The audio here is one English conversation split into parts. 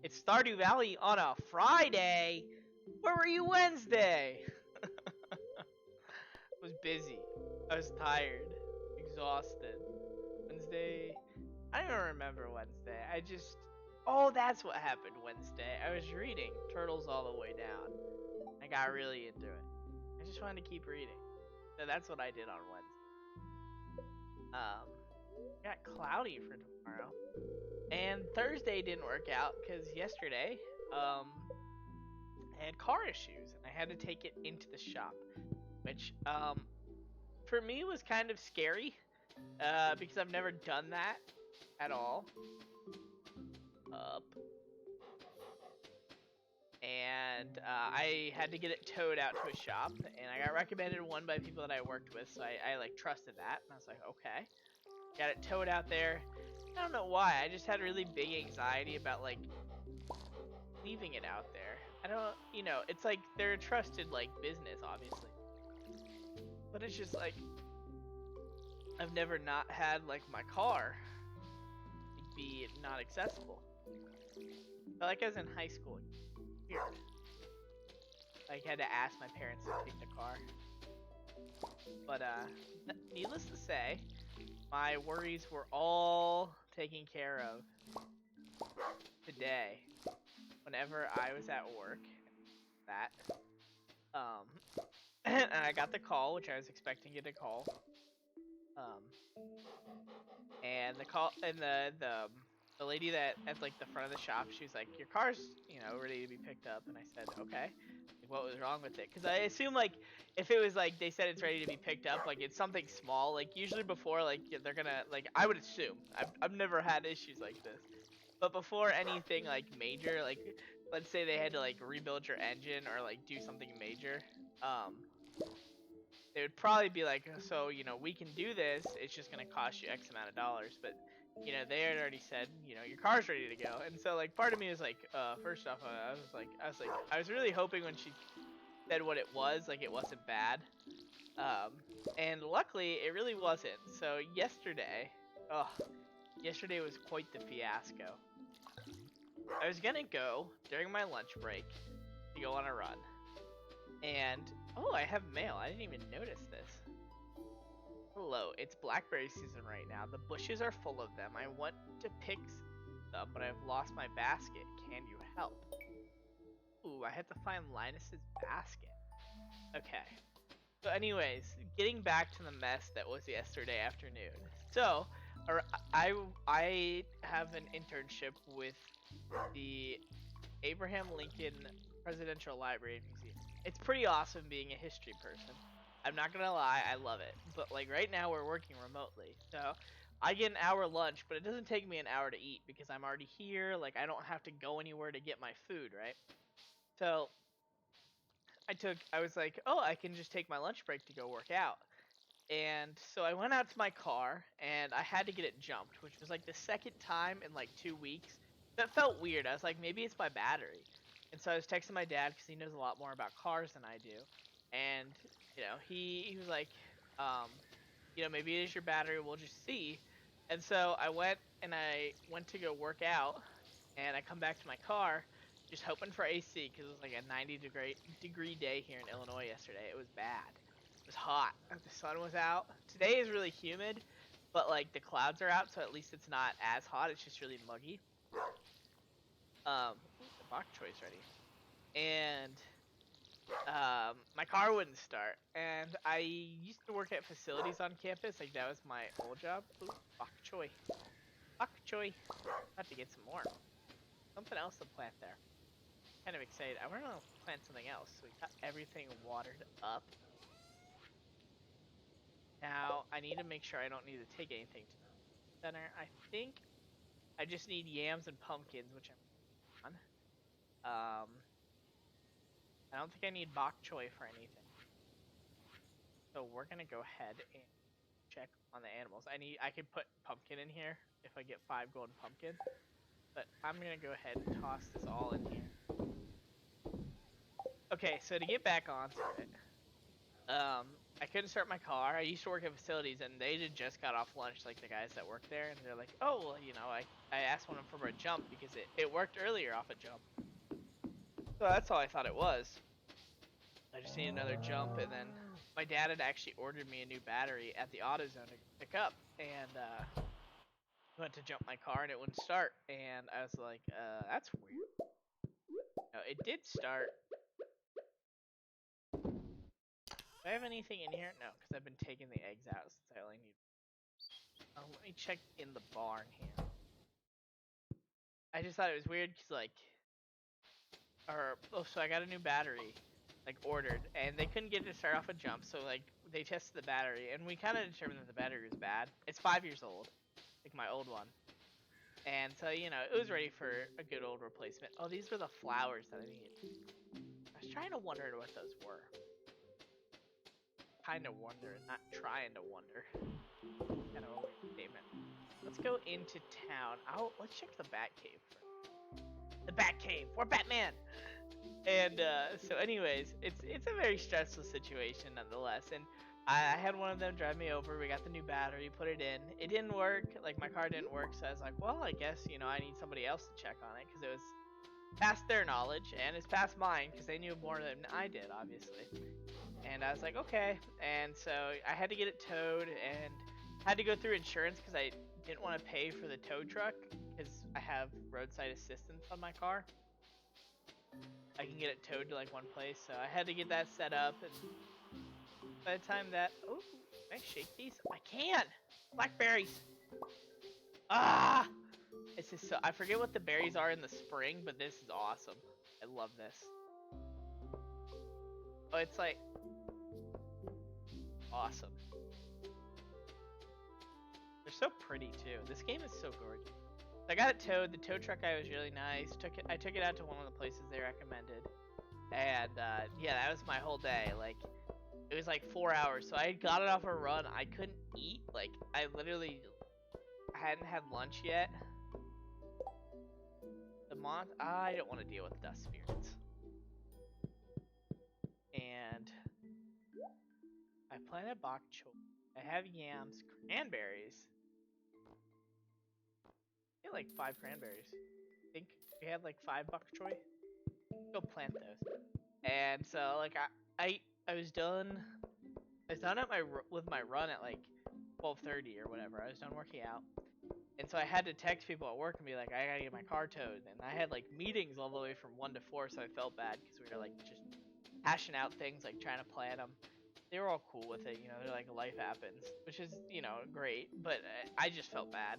It's Stardew Valley on a Friday. Where were you Wednesday? I was busy. I was tired, exhausted. Wednesday. I don't even remember Wednesday. Oh, that's what happened Wednesday. I was reading Turtles All the Way Down. I got really into it. I just wanted to keep reading. So that's what I did on Wednesday. Got cloudy for tomorrow. And Thursday didn't work out because yesterday, I had car issues and I had to take it into the shop, which, for me was kind of scary, because I've never done that at all. Up. And I had to get it towed out to a shop, and I got recommended one by people that I worked with, so I like trusted that, and I was like, okay. Got it towed out there. I don't know why. I just had really big anxiety about like leaving it out there. I don't, it's like they're a trusted like business, obviously, but it's just like I've never not had like my car be not accessible. But like I was in high school, weird. Like I had to ask my parents to take the car. But needless to say, my worries were all taken care of today. Whenever I was at work, and I got the call, which I was expecting it to call. And the lady that at like the front of the shop, she was like, "Your car's ready to be picked up," and I said, "Okay." Like, what was wrong with it? Because I assume like if it was like they said it's ready to be picked up, like it's something small. Like usually before like they're gonna like I would assume I've never had issues like this, but before anything like major, like let's say they had to like rebuild your engine or like do something major, um, they would probably be like, so, we can do this, it's just going to cost you X amount of dollars, but, they had already said, your car's ready to go, and so, like, part of me was like, first off, I was really hoping when she said what it was, like, it wasn't bad, and luckily, it really wasn't, so yesterday was quite the fiasco. I was gonna go, during my lunch break, to go on a run, and, oh, I have mail. I didn't even notice this. Hello, it's blackberry season right now. The bushes are full of them. I want to pick some, but I've lost my basket. Can you help? Ooh, I have to find Linus's basket. Okay. So anyways, getting back to the mess that was yesterday afternoon. So, I have an internship with the Abraham Lincoln Presidential Library and Museum. It's pretty awesome being a history person. I'm not gonna lie, I love it. But like right now we're working remotely. So I get an hour lunch, but it doesn't take me an hour to eat because I'm already here. Like I don't have to go anywhere to get my food, right? So I was like, oh, I can just take my lunch break to go work out. And so I went out to my car and I had to get it jumped, which was like the second time in like 2 weeks. That felt weird. I was like, maybe it's my battery. And so I was texting my dad because he knows a lot more about cars than I do. And, he was like, maybe it is your battery. We'll just see. And so I went to go work out and I come back to my car just hoping for AC because it was like a 90-degree day here in Illinois yesterday. It was bad. It was hot. The sun was out. Today is really humid, but like the clouds are out, so at least it's not as hot. It's just really muggy. The bok choi's ready, and my car wouldn't start. And I used to work at facilities on campus. Like that was my old job. Ooh, bok choy, bok choy. Have to get some more. Something else to plant there. Kind of excited. I want to plant something else. So we got everything watered up. Now, I need to make sure I don't need to take anything to the center. I think I just need yams and pumpkins, which I'm on. I don't think I need bok choy for anything. So we're gonna go ahead and check on the animals. I could put pumpkin in here if I get 5 golden pumpkin. But I'm gonna go ahead and toss this all in here. Okay, so to get back onto it, I couldn't start my car. I used to work at facilities, and they had just got off lunch, like the guys that work there, and they're like, "Oh, well, you know, I asked one of them for a jump because it worked earlier off a jump." So that's all I thought it was. I just need another jump, and then my dad had actually ordered me a new battery at the AutoZone to pick up, and went to jump my car, and it wouldn't start, and I was like, that's weird. No, it did start. Do I have anything in here? No, because I've been taking the eggs out since I only need. Oh, let me check in the barn here. I just thought it was weird because so I got a new battery, like ordered, and they couldn't get it to start off a jump, so like they tested the battery, and we kind of determined that the battery was bad. It's 5 years old, like my old one, and so you know it was ready for a good old replacement. Oh, these were the flowers that I needed. I was trying to wonder what those were. Kind of wonder, not trying to wonder. Kind of a weird statement. Let's go into town. Let's check the Batcave first. The Batcave. We're Batman. And so, anyways, it's a very stressful situation nonetheless. And I had one of them drive me over. We got the new battery, put it in. It didn't work. Like my car didn't work. So I was like, well, I guess I need somebody else to check on it because it was past their knowledge and it's past mine because they knew more than I did, obviously. And I was like, okay. And so I had to get it towed and had to go through insurance because I didn't want to pay for the tow truck because I have roadside assistance on my car. I can get it towed to like one place, so I had to get that set up. And by the time that, oh, can I shake these? I can. Blackberries. Ah, it's just so I forget what the berries are in the spring, but this is awesome. I love this. Oh, it's like awesome. They're so pretty too. This game is so gorgeous. I got it towed. The tow truck guy was really nice. I took it out to one of the places they recommended, and yeah, that was my whole day. Like, it was like 4 hours. So I got it off a run. I couldn't eat. Like, I hadn't had lunch yet. I don't want to deal with dust spirits. And I planted bok choy. I have yams, cranberries. I get like 5 cranberries. I think we had like 5 bok choy. Go plant those. And so like I was done. I was done with my run at like 12:30 or whatever. I was done working out. And so I had to text people at work and be like, I gotta get my car towed. And I had like meetings all the way from 1 to 4, so I felt bad because we were like just hashing out things, like trying to plan them. They were all cool with it, they're like, life happens, which is, great, but I just felt bad.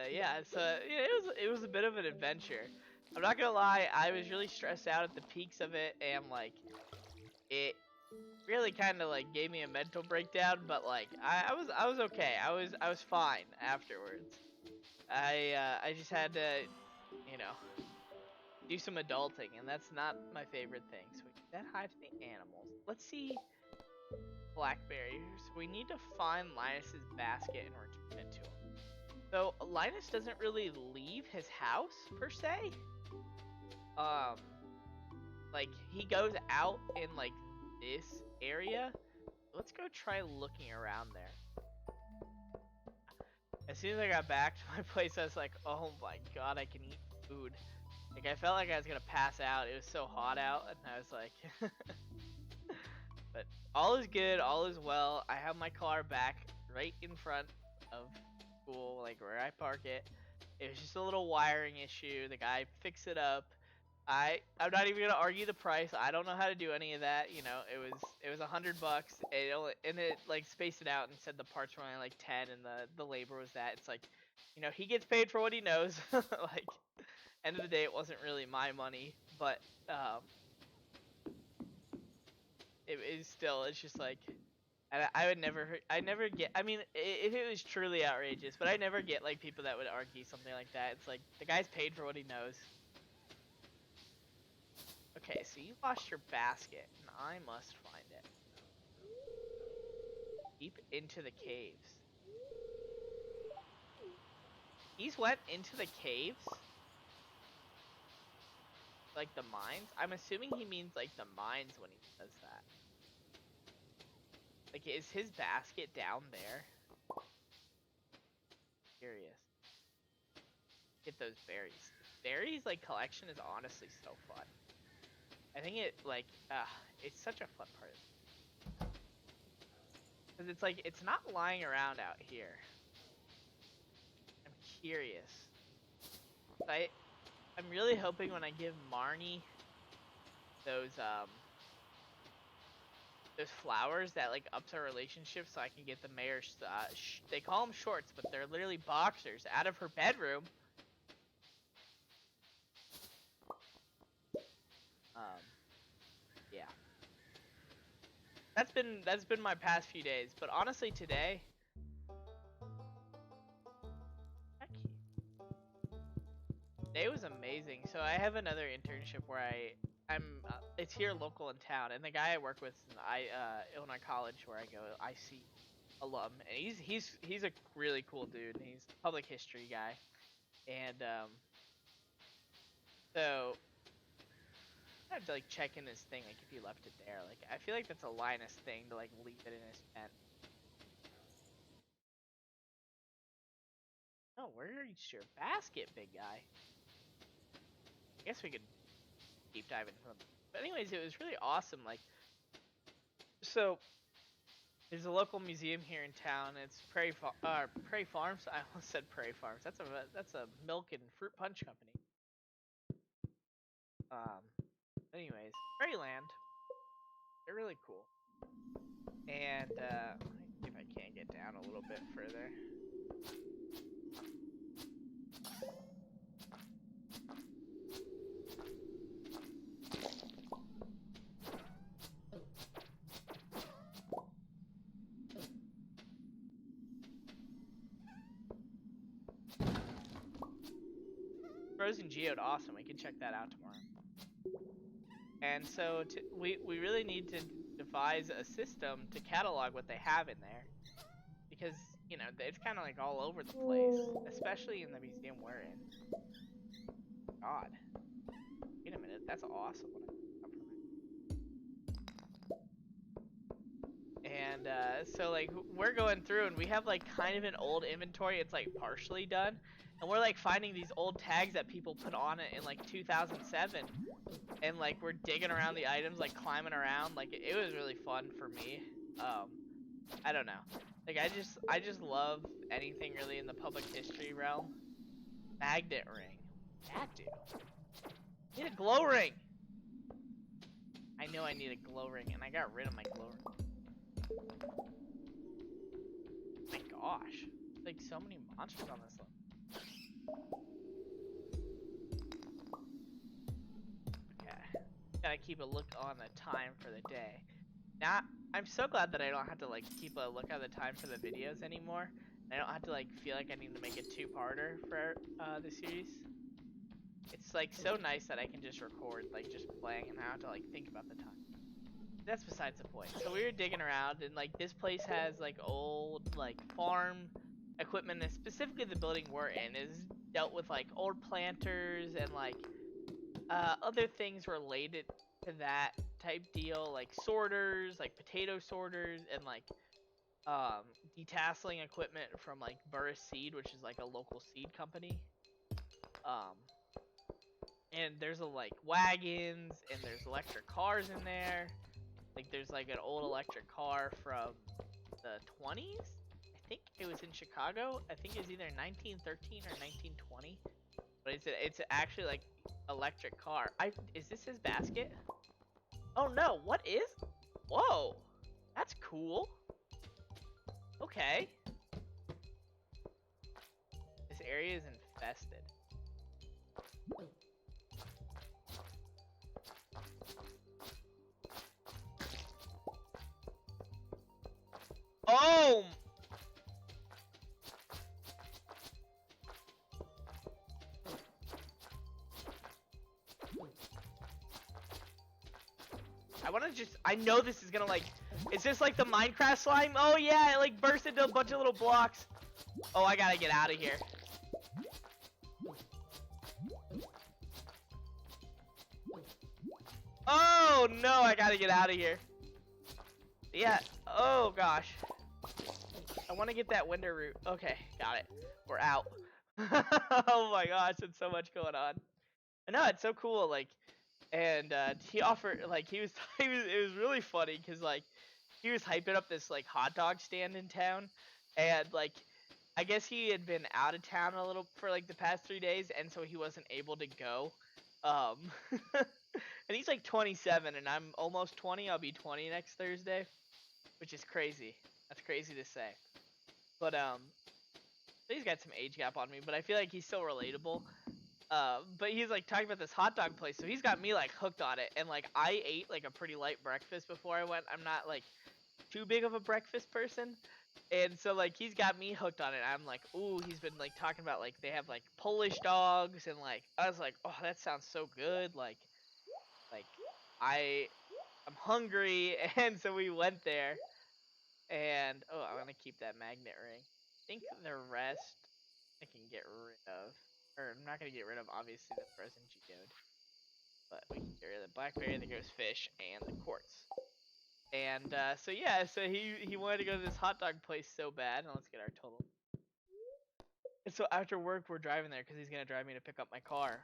Yeah, so it was a bit of an adventure. I'm not gonna lie, I was really stressed out at the peaks of it, and like, it really kind of like gave me a mental breakdown, but like I was okay. I was fine afterwards. I just had to, you know, do some adulting, and that's not my favorite thing. So that hides the animals. Let's see blackberries. We need to find Linus's basket and return it to him. So Linus doesn't really leave his house per se. Like he goes out in like this area. Let's go try looking around there. As soon as I got back to my place, I was like, oh my god, I can eat food. Like, I felt like I was gonna pass out. It was so hot out, and I was like... But all is good, all is well. I have my car back right in front of school, like where I park it. It was just a little wiring issue. The guy fixed it up. I'm not even gonna argue the price. I don't know how to do any of that. It was $100. And it like spaced it out and said the parts were only like 10 and the labor was that. It's like, he gets paid for what he knows. Like, end of the day, it wasn't really my money, but it is still. It's just like, I would never. I never get. I mean, if it was truly outrageous, but I never get like people that would argue something like that. It's like the guy's paid for what he knows. Okay, so you lost your basket, and I must find it. Deep into the caves. He's went into the caves? like the mines. I'm assuming he means like the mines when he says that. Like, is his basket down there? Curious. Get those berries. Berries, like, collection is honestly so fun. I think it, like, it's such a fun part. Because it's like, it's not lying around out here. I'm curious. I'm really hoping when I give Marnie those flowers that like ups our relationship, so I can get the mayor's they call them shorts, but they're literally boxers, out of her bedroom. Yeah. That's been my past few days, but honestly today, today was amazing. So I have another internship where I'm it's here local in town, and the guy I work with is Illinois College where I go, IC alum, and he's a really cool dude. He's a public history guy, and so I had to like check in his thing, like if he left it there. Like I feel like that's a Linus thing to like leave it in his tent. Oh, where's your basket, big guy? I guess we could deep dive into them. But anyways, it was really awesome. Like, so there's a local museum here in town. It's Prairie Farms. I almost said Prairie Farms. That's a milk and fruit punch company. Anyways, Prairie Land. They're really cool. And let me see if I can't get down a little bit further. Frozen Geode, awesome. We can check that out tomorrow. And so we really need to devise a system to catalog what they have in there, because you know it's kind of like all over the place, especially in the museum we're in. God, wait a minute, that's awesome. And so like we're going through and we have like kind of an old inventory. It's like partially done, and we're like finding these old tags that people put on it in like 2007, and like we're digging around the items, like climbing around. Like it was really fun for me. I don't know, like I just love anything really in the public history realm. Magnet ring, that dude. Need a glow ring. I know I need a glow ring, and I got rid of my glow ring. My gosh, like so many monsters on this level. Okay, gotta keep a look on the time for the day. Now, I'm so glad that I don't have to like keep a look at the time for the videos anymore. I don't have to like feel like I need to make a two-parter for the series. It's like so nice that I can just record like just playing and not have to like think about the time. That's besides the point. So we were digging around, and like this place has like old like farm equipment, and specifically the building we're in is dealt with like old planters and like other things related to that type deal, like sorters, like potato sorters, and like detasseling equipment from like Burris Seed, which is like a local seed company. And there's like wagons, and there's electric cars in there. Like there's like an old electric car from the 20s. I think it was in Chicago. I think it's either 1913 or 1920. But it's actually like electric car. Is this his basket? Oh no, what is? Whoa, that's cool. Okay. This area is infested. Oh! I know this is gonna like, is this like the Minecraft slime? Oh yeah, it like burst into a bunch of little blocks. Oh, I gotta get out of here. Oh no, I gotta get out of here. Yeah. Oh gosh. I want to get that winter root. Okay, got it. We're out. Oh my gosh, there's so much going on. I know it's so cool. Like, and he offered like it was really funny because like he was hyping up this like hot dog stand in town, and like I guess he had been out of town a little for like the past 3 days, and so he wasn't able to go. Um, and he's like 27, and I'm almost 20. I'll be 20 next Thursday, which is crazy. That's crazy to say. But he's got some age gap on me, but I feel like he's still relatable. But he's like talking about this hot dog place, so he's got me like hooked on it. And like I ate like a pretty light breakfast before I went. I'm not like too big of a breakfast person, and so like he's got me hooked on it. I'm like, ooh, he's been like talking about like they have like Polish dogs, and like I was like, oh, that sounds so good. Like I I'm hungry, and so we went there, and oh, I want to keep that magnet ring. I think the rest I can get rid of. Or I'm not gonna get rid of obviously the frozen geode, but we can get rid of the blackberry, the ghost fish, and the quartz. And so yeah, so he wanted to go to this hot dog place so bad. And let's get our total. And so after work, we're driving there because he's gonna drive me to pick up my car.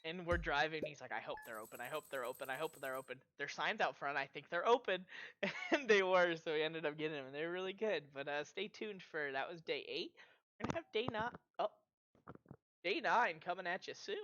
And we're driving. He's like, I hope they're open. I hope they're open. I hope they're open. There's signs out front. I think they're open, and they were. So we ended up getting them. And they were really good. But stay tuned for that was day 8. We're gonna have day 9. Oh, day 9 coming at you soon.